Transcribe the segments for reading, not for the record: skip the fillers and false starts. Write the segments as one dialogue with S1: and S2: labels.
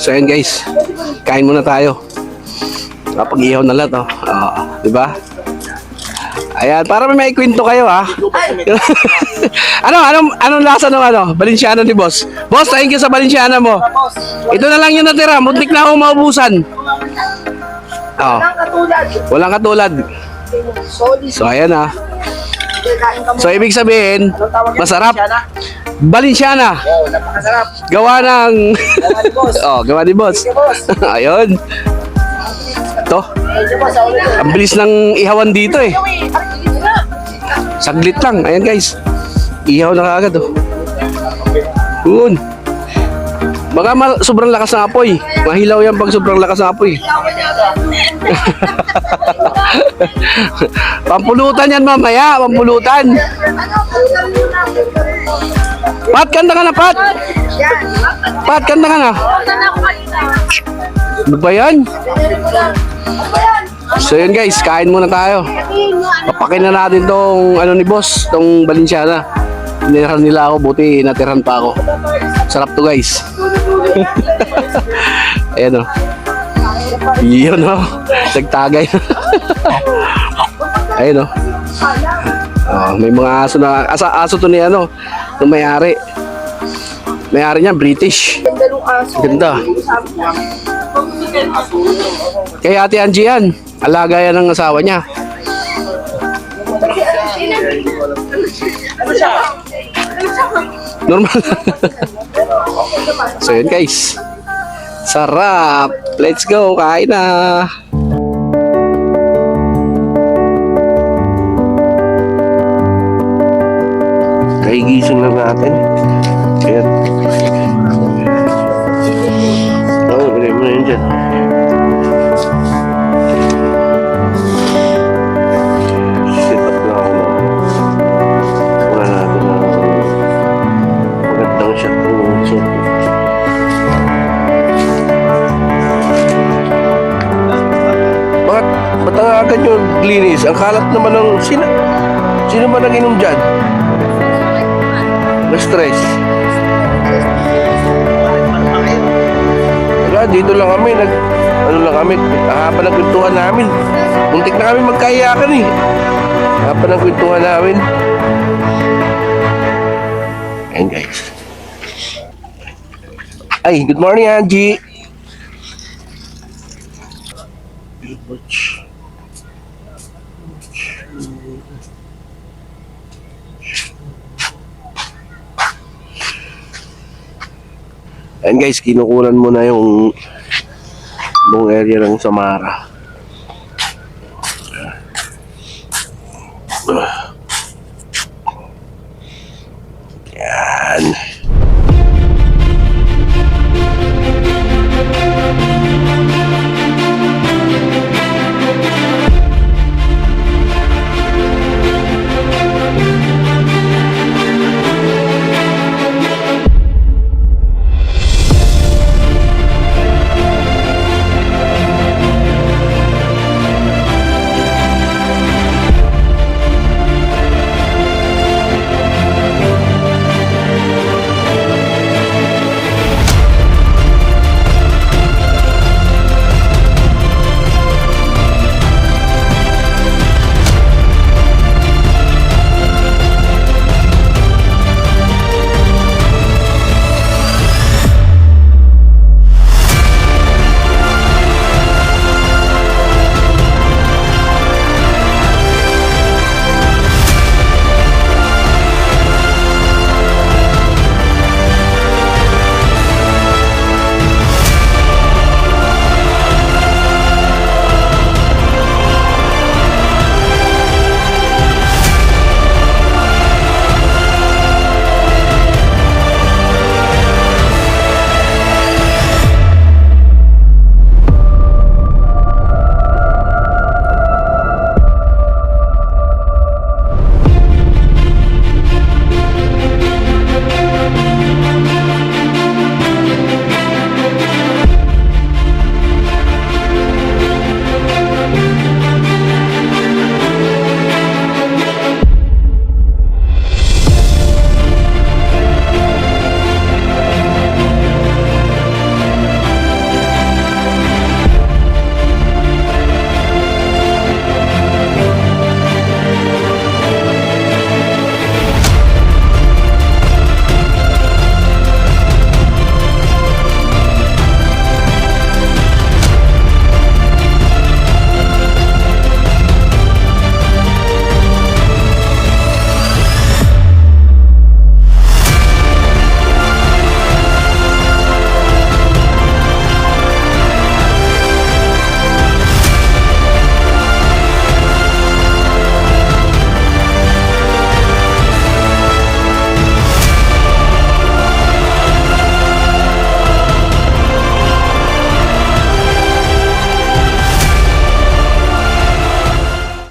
S1: So ayan guys, kain muna tayo. Kapag-ihaw na lahat, oh. Diba? Ayan, para may kwento kayo, ha. Anong lasa ng Balenciana ni boss? Boss, thank you sa Balenciana mo. Ito na lang yung natira, muntik na akong maubusan. Oh. Walang katulad. So ayan, ha. So ibig sabihin, masarap. Balenciana.
S2: Napakasarap.
S1: Gawa ng gawa ni boss. Ayun. Ito. Ang bilis ng ihawan dito eh. Saglit lang. Ayan guys. Ihaw na kaagad oh. Yun. Baka sobrang lakas ng apoy. Mahilaw yan pag sobrang lakas ng apoy. Pampulutan yan mamaya. Pampulutan. Pat, kanta ka na, Pat. Pat, kanta ka na. Ano ba yan? So yun guys, kain muna tayo. Papakin na natin tong ni boss, tong Balenciana. Tinirahan nila ako, buti natirahan pa ako. Sarap to guys. Ayan o. Yun o. Nagtagay. Ayan o. May mga aso na, aso to ni nung may-ari. May-ari niya, British. Ganda. Kay Ate Angie yan. Alaga yan ng asawa niya. Normal. So yun guys. Sarap. Let's go. Kain na. Kaigising lang natin. Ayan. Lagay mo na yun dyan. Set up na ako. Wala natin na magandang shot ng shot. Ba't ang agad yung linis? Ang kalat naman ng... Sino ba nag-inom dyan? Na-stress. Dito lang kami, haba ng kwentuhan namin. Muntik na kami magkaiyakan eh. Haba ng kwentuhan namin. Ayan guys. Ay, good morning Angie. Ayan guys, kinukunan mo na yung buong area ng Samara. Yan.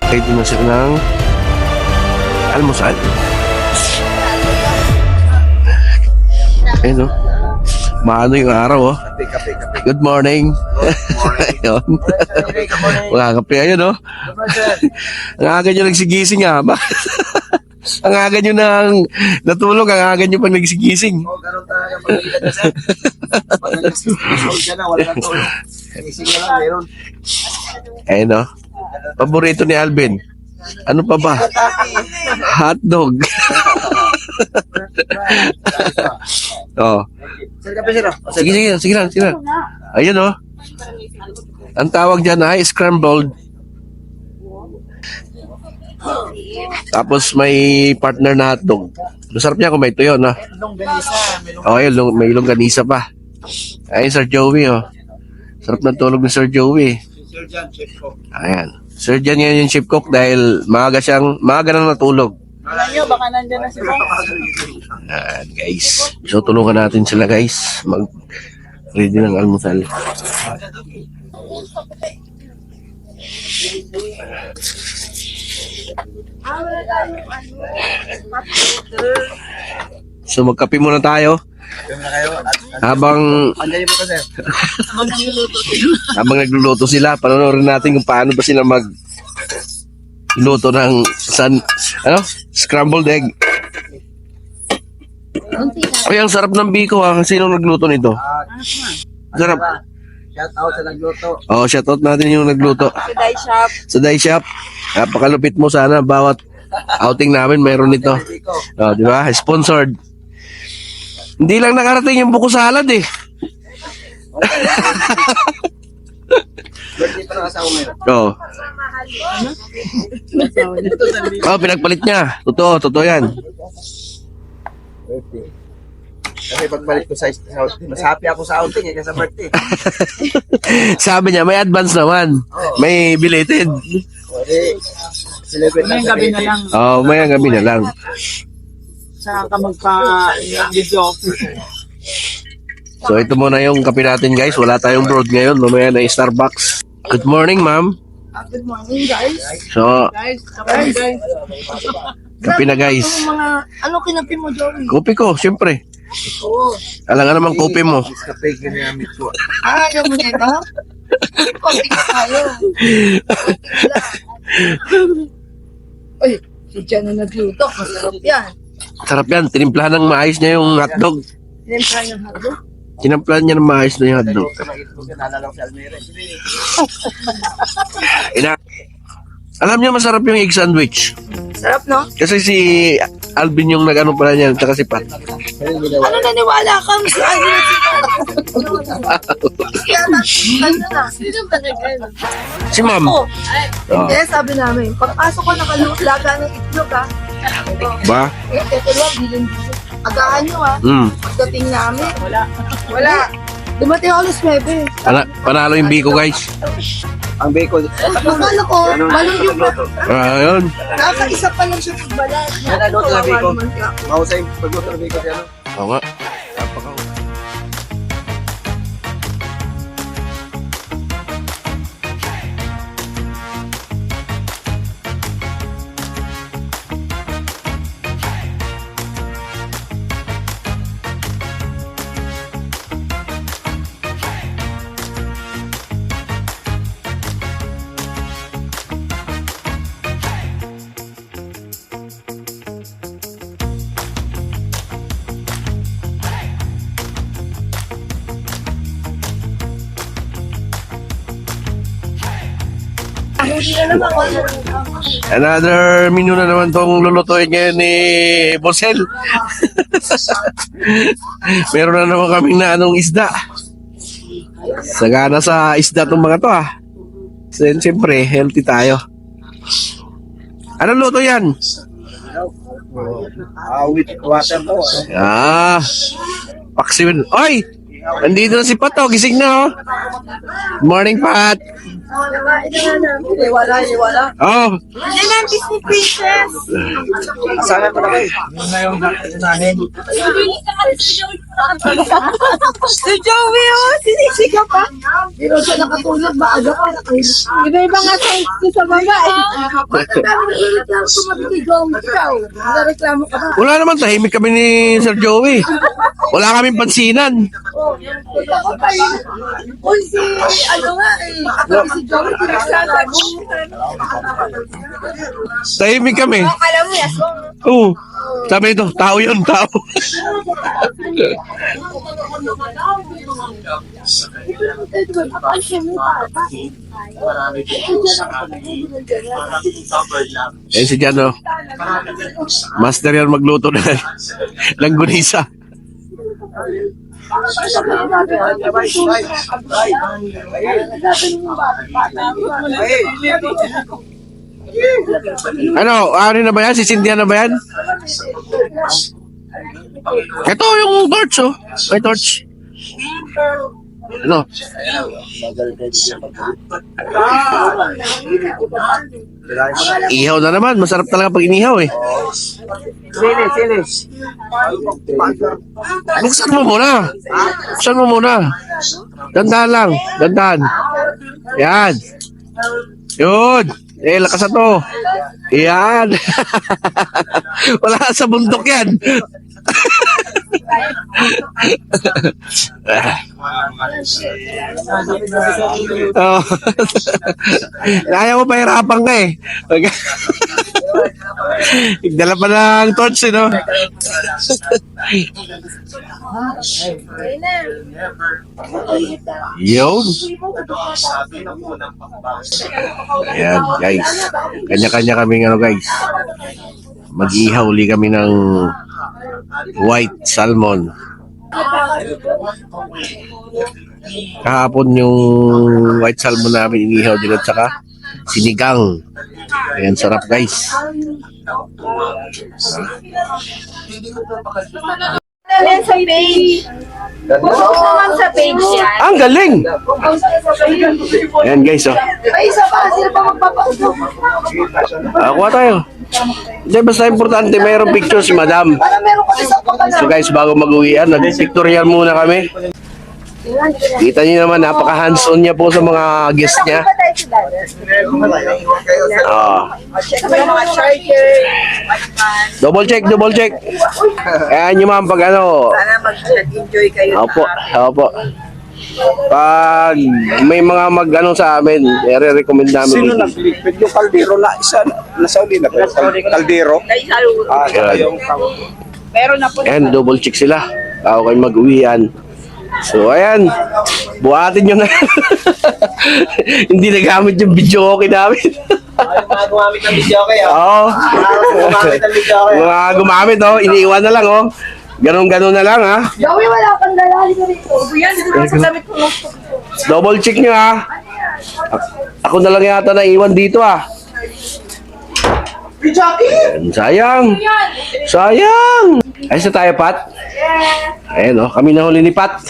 S1: Ito na siya ng almusal. Ayun, no? Maano yung araw, oh. Good morning. Ayun. Mga kape, ayun, no? Ang aga nyo nagsigising, ha? Ang aga nyo nang natulog, ang aga nyo pag nagsigising.
S2: Oo, ganun talaga pag-ilan na sir. Pag nag-sold ka na, wala na to. Gising na lang, meron.
S1: Ayun, no? Paborito ni Alvin. Ano pa ba? Hotdog. Oh.
S2: Sir, kape sir.
S1: Sige lang. Ayun, oh. Ang tawag dyan ay scrambled. Tapos may partner na hotdog. Masarap niya kung may tuyo, no? Oh, ayun, may longganisa pa. Ayun, Sir Joey, oh. Sarap ng tulog ni Sir Joey.
S2: Sir John, chef ko.
S1: Ayan. Sir Jan yan yung chef cook dahil maaga na natulog.
S3: Wala nyo, baka nandyan na sila.
S1: Ayan, guys. So, tulungan natin sila, guys. Mag-ready ng almusal. So, magkape muna tayo.
S2: Kaya na kayo.
S1: Habang
S2: Andiyan mo ka sir.
S1: habang nagluluto sila, panonorin natin kung paano ba sila luto ng scrambled egg. Ay, ang sarap ng biko, ha. Sino nagluto nito? Sarap.
S2: Shout out sa nagluto.
S1: Oh, shoutout natin yung nagluto.
S3: Today shop.
S1: Sa Dai Shop. Napakalupit mo, sana bawat outing namin mayroon nito.
S2: Biko.
S1: Oh, di ba? Sponsored. Hindi lang nakarating yung buko salad, eh.
S2: Birthday pa ng asawa ngayon.
S1: Oh. Oh, pinagpalit niya. Totoo yan.
S2: Birthday. Kasi pagbalik ko sa mas happy ako sa outing kasi sa birthday.
S1: Sabi niya, may advance naman. May belated.
S2: Kasi celebrate
S3: Ngayong
S2: sa
S3: gabi na
S2: birthday.
S3: lang.
S1: Oh, may gabi na lang.
S3: Saan ka magpa-video?
S1: So, ito muna yung kape natin, guys. Wala tayong broad ngayon. Mamaya na yung Starbucks. Good morning, ma'am.
S3: Good morning, guys.
S1: So,
S3: Guys, kape, guys.
S1: kape na, guys.
S3: Ano kinapi mo, Joey?
S1: Kopi ko, siyempre.
S3: Oo.
S1: Alam nga naman kopi mo.
S2: Kape ginamit ko.
S3: Ayaw mo nito? Kape ka tayo. Ay, si Jan na nagluto. Masarap yan.
S1: Sarap yan. Tinimplahan ng maayos niya yung hotdog.
S3: Tinempla yung hotdog.
S1: Tinimplahan niya ng maayos na yung hotdog.
S2: Nagluto ng itlog na nalalaw si Almira.
S1: Alam niyo, masarap yung egg sandwich.
S3: Sarap, no?
S1: Kasi si Alvin yung nag-ano pala niyan, tsaka si Pat.
S3: Ano naniwala ka? Si Alvin. Kaya na. Sino ba nag-ano?
S1: Si ma'am.
S3: Oh.
S1: Oh.
S3: Hindi, sabi namin, pagpasok ko nakaluslaga ng itlog, ha?
S1: Ba?
S3: Ito lang, bilin-bilin. Agahan nyo, ha? Pagdating namin. Wala. Dumating ako alas 9.
S1: Panalo yung biko, guys.
S2: Ang bacon.
S3: Akala ko, malong yung
S1: Ayun.
S3: nakaisa pa lang siya pagbalat.
S2: Naluluto ng bacon. Mahusay yung pagluto ng bacon si ano.
S1: Oo nga. Napaka- Another menu na naman tong lulutuin ngayon ni Bosel. Meron na naman kaming naanong isda. Sagana sa isda tong mga to, ah. Then, siyempre, healthy tayo. Anong luto yan?
S2: With water po.
S1: Ah, paksiwin. Oy! Nandito na si Pat, oh. Gising na, oh. Good morning, Pat.
S3: Wala.
S1: Oh,
S3: Yan ang Disney Princess.
S2: Asahan ko na kayo. Yun na yung unahin.
S3: Si Joey, oh, sinisika pa. Hindi raw siya nakatulog, maaga pa. Iba-iba nga size ko sa baba eh. Ba't ang dami na ireklamo tumabi kay Joey? Ikaw, nareklamo ka ba?
S1: Wala naman, tahimik kami ni Sir Joey. Wala kaming pansinan.
S3: Ako pa yun. Uy, si, ano nga eh. Ako si Joey, pinagsasabi.
S1: Tahimik kami.
S3: Alam mo, yes.
S1: Oo. Sabi nito, tao yun, tao. Eh si Jano, master yan magluto na ng gunisa. Ano na ba yan? Si Cynthia na ba yan? Ito yung torch, oh. May torch. Ano? Ihaw na naman. Masarap talaga pag inihaw eh.
S2: Sili.
S1: Buksan mo muna. Buksan mo muna. Dandahan lang. Dandahan. Yan. Yun. Eh, lakas na to. Yan. Wala ka sa bundok yan. Oh. Ayaw mo pahirapan ka eh. Nagdala pa ng torch eh, no? Yun. Ayan, guys. Kanya-kanya kaming ano, guys. Mag-ihaw uli kami ng white salmon. Kahapon yung white salmon namin inihaw din at saka sinigang. Ayan, sarap guys.
S3: Yan sa page. Post naman sa page yan.
S1: Ang galing!
S3: Post sa page.
S1: Ayan guys, oh.
S3: May isa pa, sila pa magpapauso.
S1: Kuha tayo. Hindi, basta importante, mayroong picture si madam.
S3: Para meron ka isang
S1: So guys, bago mag-uwian, nag-pictorial muna kami. Kita niyo naman, napaka-hands-on niya po sa mga guest niya.
S3: May mga charger.
S1: Double check. Ayan nyo ma'am, pag ano.
S3: Sana mag-enjoy kayo.
S1: Opo. Pag may mga mag-ano sa amin, i-recommend namin.
S2: Sino nag-liquid yung kaldero na isa? Nasa uli na ba? Kaldero?
S1: Ayan.
S3: Meron na po.
S1: Ayan, double check sila. Bago kayo mag-uwian. So, ayan. Buhatin nyo na. Hindi nagamit yung video okay namin.
S2: Mga gumamit ng video kayo.
S1: Oo.
S2: Gumamit ng video kayo.
S1: Mga gumamit, oh. Iniiwan na lang, oh. Ganon-ganon na lang, ha.
S3: Joey, wala kang dalali ka rito. Yan, dito na sa damit ko.
S1: Double check nyo, ha. Ako na lang yata naiwan dito, ha. Sayang. Ayos na tayo, Pat. Ayan, oh. Kami na huli ni Pat.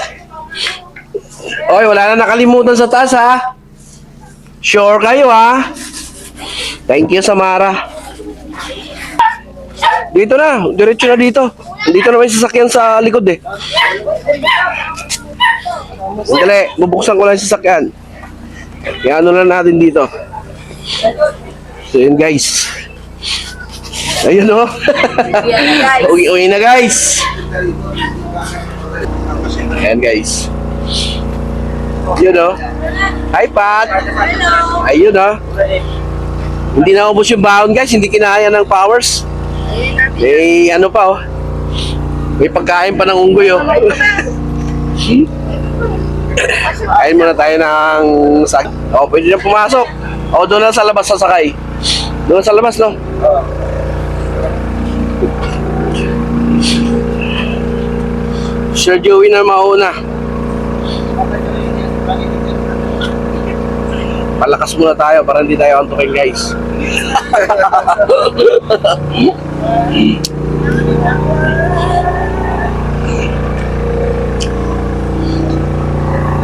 S1: Oy, wala na nakalimutan sa taas, ha. Sure kayo, ha. Thank you, Samara. Dito na. Diretso na dito. Dito na may sasakyan sa likod, eh. Dali, bubuksan ko lang yung sasakyan. Iano na natin dito. So, yun, guys. Ayun, oh. Uwi na, guys. Ayan, guys. Yun, oh. Hi, Pat. Ayun, oh. Hindi na ubos yung baon, guys. Hindi kinaya ng powers. May ano pa, oh. May pagkain pa ng unggoy, oh. Kain muna tayo ng sak. Oh, pwede na pumasok. Oh, doon na sa labas sasakay. Doon sa labas, no? Sir Joey na mauna. Palakas muna tayo para hindi tayo antukin, guys.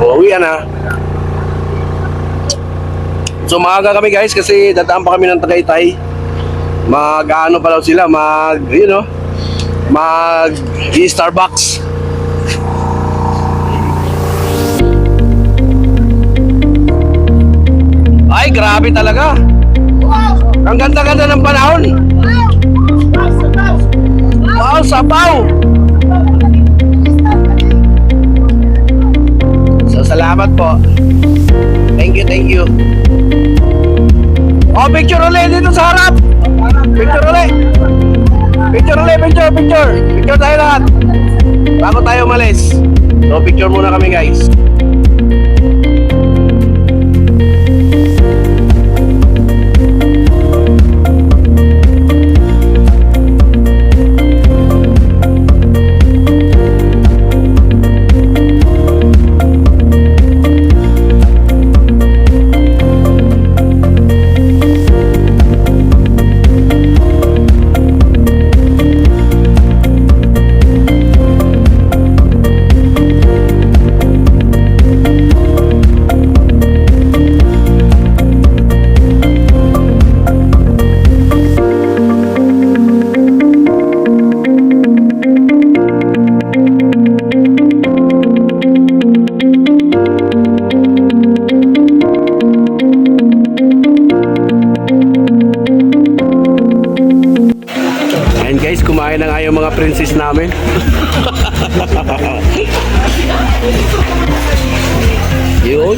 S1: Uwi na. So maaga kami, guys, kasi dadaan pa kami ng Tagaytay. Mag-ano pa daw sila, mag Starbucks. grabe talaga. Ang ganda-ganda ng panahon. Wow, sabaw. So, salamat po. Thank you, thank you. Oh, picture ulit dito sa harap. Picture ulit. Picture ulit, picture. Picture tayo lahat. Bago tayo umalis. So, picture muna kami, guys. Ayan guys, kumain na nga yung mga princess namin. Yun.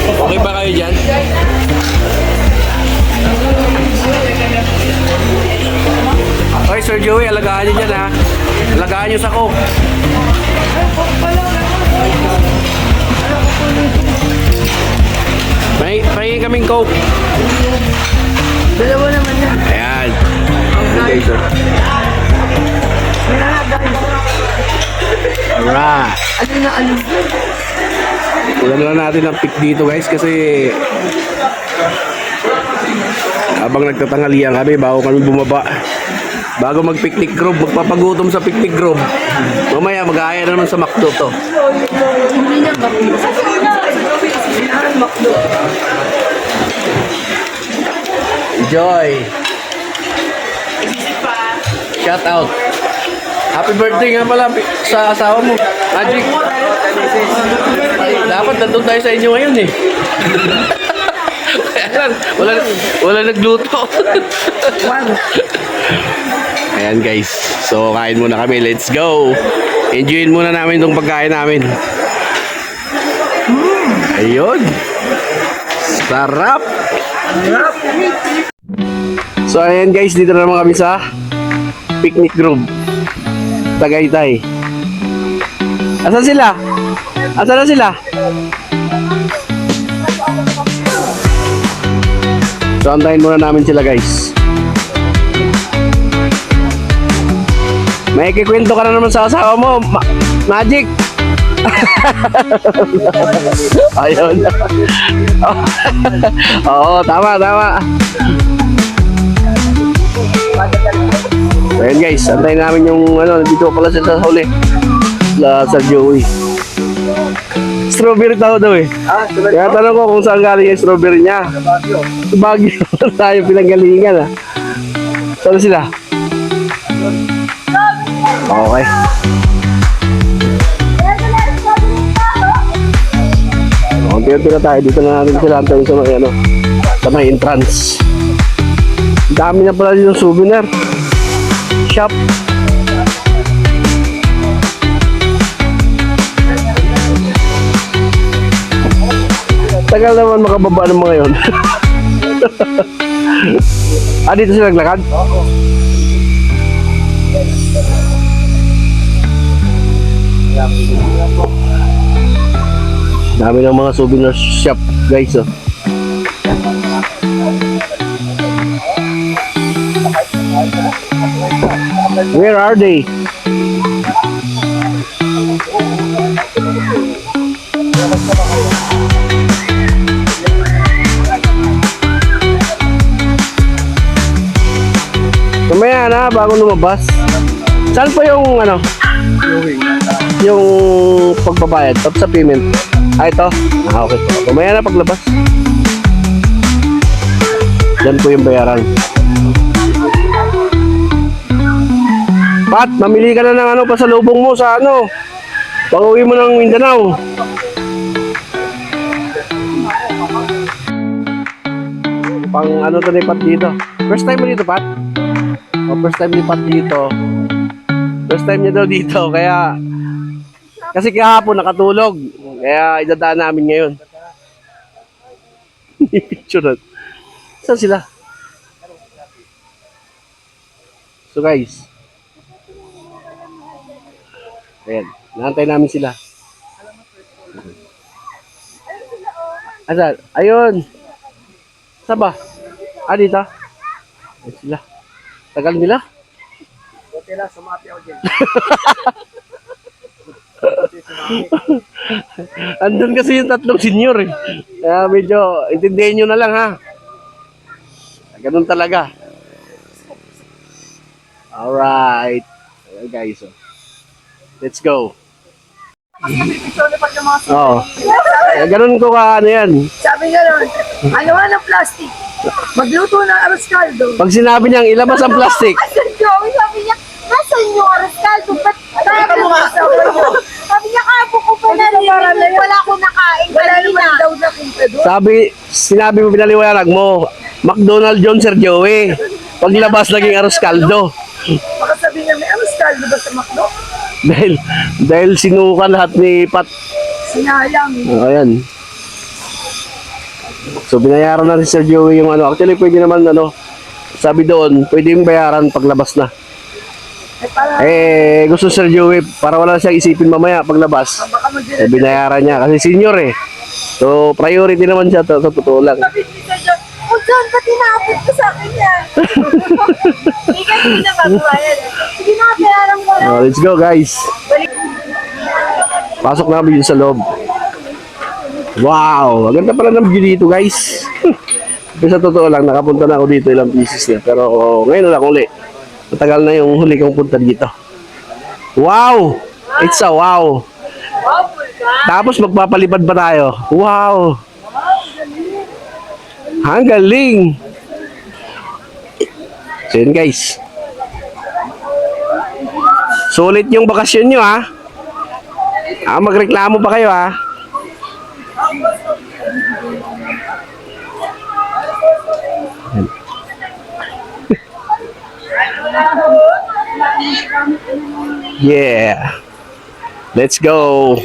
S1: Okay ba kayo dyan? Okay, Sir Joey, alagaan nyo dyan ha. Alagaan nyo sa coke. May kaming coke.
S3: Dalawa naman yan.
S1: Ayan. Okay, sir. Alright.
S3: Ano na ano?
S1: Kulang lang natin ang pick dito guys kasi habang nagtatangalian kami bago kami bumaba. Bago mag-picnic group, magpapagutom sa picnic group. Mamaya mag-aaya na naman sa McDo to.
S3: Hindi na ba? Makdo.
S1: Enjoy. Shout out. Happy birthday nga pala sa asawa mo, Magic. Dapat nandun tayo sa inyo ngayon eh. Kaya wala nagluto. Ayan guys. So kain muna kami. Let's go. Enjoyin muna namin itong pagkain namin. Ayun. Sarap. So ayan guys, dito na naman kami sa picnic group Tagaytay. Asan sila? Asan na sila? So antayin muna namin sila guys. May kikwento ka na naman sa asawa mo, Magic. Ayun. Oo, tama. Ayan guys, antayin namin yung dito pala sa huli. Sa Joey. Strawberry daw eh. Kaya tanong ko kung saan galing yung strawberry niya. Baguio. Tayo pinanggalingan ah. Saan sila? Okay. Unti-unti na tayo. Dito na natin sila antayin sa may sa may entrance. Dami na pala yung souvenir shop. Tagal naman makababa ng mga yun. Dito sila naglakad? Dami ng mga souvenir shop guys oh. Where are they? Mamaya na bago lumabas. Saan po yung yung pagbabayad tapos sa payment? Ito? Okay po. Mamaya na paglabas. Diyan po yung bayaran. Pat, mamili ka na ng pasalubong mo sa pag-uwi mo ng Mindanao. pang ano to ni Pat dito. First time mo dito, Pat? O, first time ni Pat dito. First time niya daw dito, kaya kasi kahapon nakatulog. Kaya idadaan namin ngayon. Picture. Saan sila? So guys. Ayan. Naantay namin sila. Asan? Ayun. Saan ba? Dito? Ayan sila. Tagal nila?
S2: Buti lang, sumapi ako dyan.
S1: Andun kasi yung tatlong senior eh. Kaya medyo, intindihin nyo na lang ha. Ganun talaga. Alright. Ayan guys. Oh. Let's go. Oo. Ganun ko ka ano yan.
S3: Sabi nga nun, ano nga ng plastic? Magluto ng aros kaldo.
S1: Pag sinabi niyang ilabas ang plastic,
S3: Asan Joey? Sabi niya, nasan yung aros kaldo? Ba't sabi niya, kapo ko pa na wala akong nakain
S2: Wala naman
S3: kanina.
S2: daw nakita doon.
S1: sinabi mo pinaliwanag mo, McDonald John Sir Joey. Paglabas naging aros kaldo.
S2: Baka sabihin niya, may aros kaldo ba sa McDo?
S1: Dahil sinukan lahat ni Pat.
S3: Sinayang.
S1: Ayan. So binayaran na si Sir Joey yung ano. Actually pwede naman ano, sabi doon, pwede yung bayaran paglabas na. Gusto Sir Joey para wala siyang isipin mamaya paglabas.
S2: Baka
S1: Binayaran niya kasi senior eh. So priority naman siya sa totoo lang.
S3: Sabi ni Sir John, o John, ba't tinapit ko sa akin yan? Hindi ka hindi na magawa yan. Sige na, pinaram ko lang.
S1: Let's go guys. Pasok namin yun sa loob. Wow, maganda pala ng view dito guys. Pero sa totoo lang, nakapunta na ako dito ilang pieces na. Pero ngayon na lang uli. Matagal na yung huli kong punta dito. Wow! It's a wow! Tapos magpapalipad pa tayo. Wow! Ang galing! So yun guys. Sulit yung bakasyon nyo ha. Magreklamo pa kayo ha. Yeah. Let's go.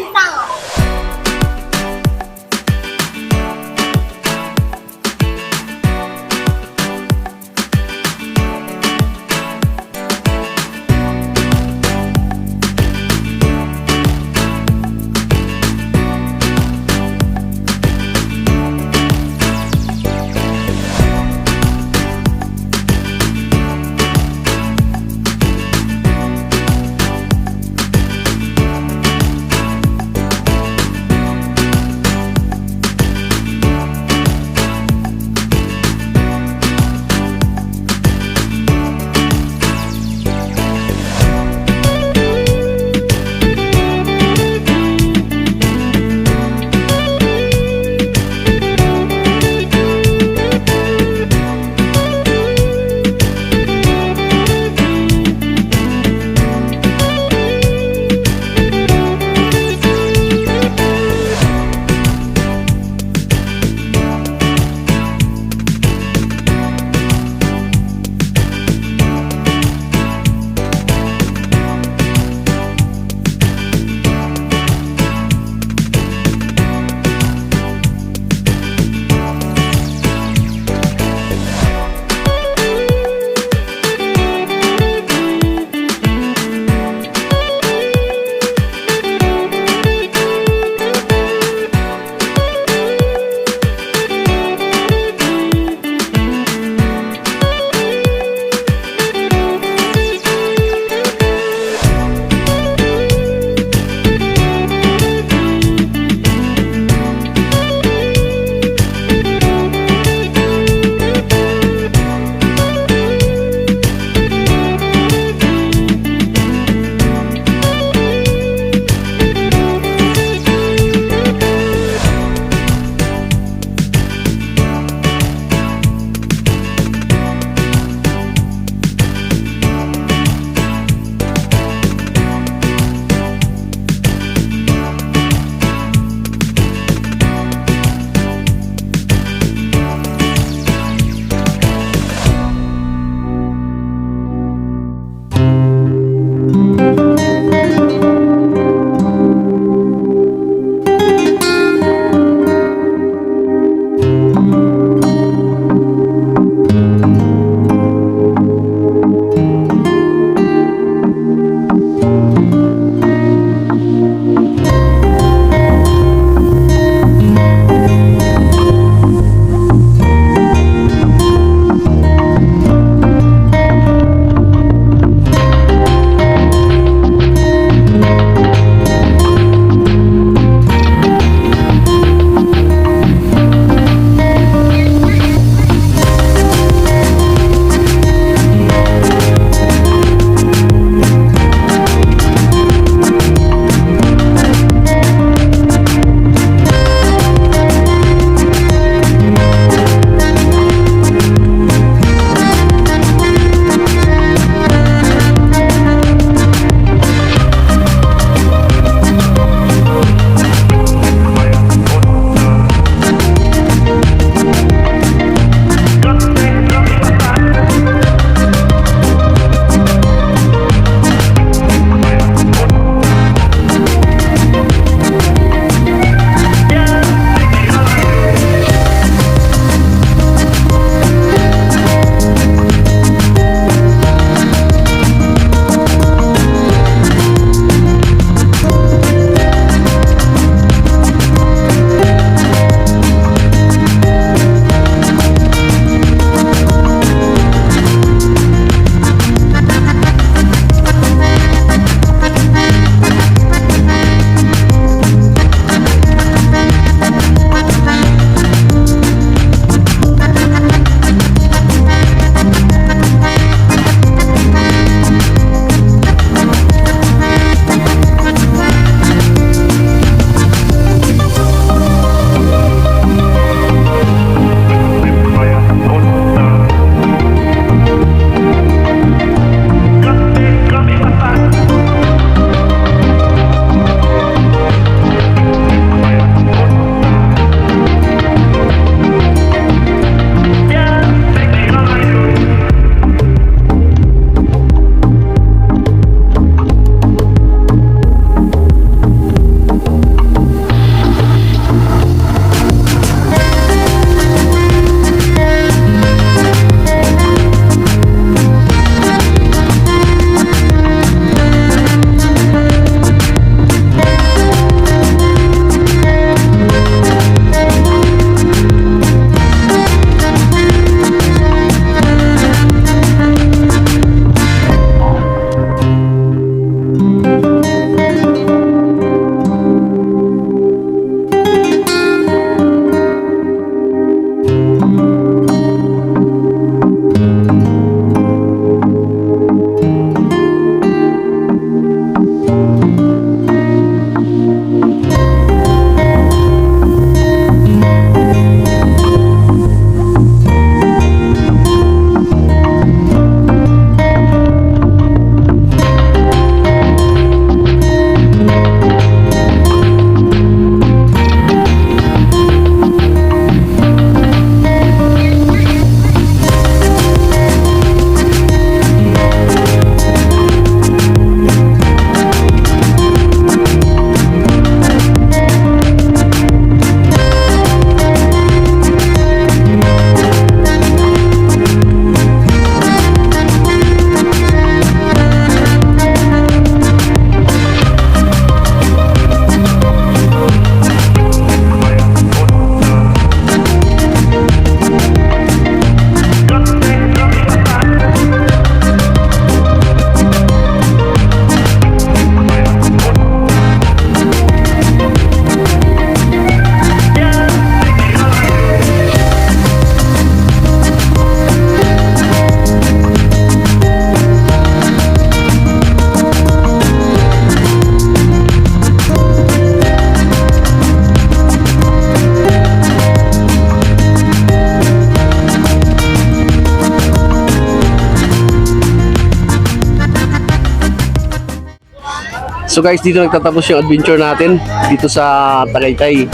S1: So guys, dito nagtatapos yung adventure natin dito sa Tagaytay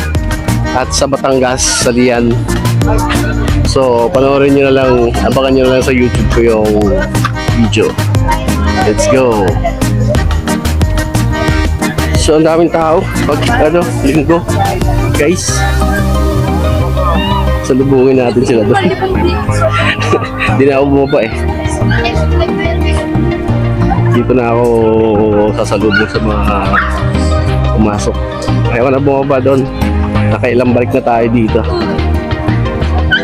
S1: at sa Batangas, sa Lian. So panoorin nyo na lang, abangan nyo na lang sa YouTube ko yung video. Let's go! So ang daming tao pag linggo guys. Salubungin natin sila doon. Hindi na ako bumaba eh. Dito na ako sasalubong sa mga pumasok. Ayaw na bumaba doon. Nakailang balik na tayo dito.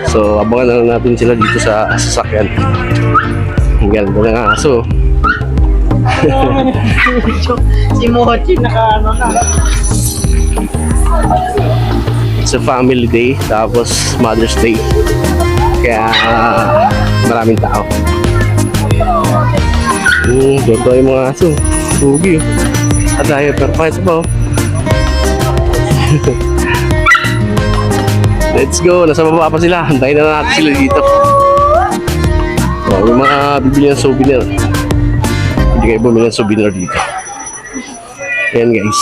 S1: So abangan na lang natin sila dito sa sasakyan. Ang ganda ng aso.
S3: Si Mochi naka na.
S1: It's a family day, tapos Mother's Day. Kaya maraming tao. Doon yung mga aso. Sugi. At dahil perfect ba? Let's go. Nasa baba pa sila. Hantayin na natin sila dito. Yung mga bibili ng souvenir. Hindi kayo bumili ng souvenir dito. Ayan guys.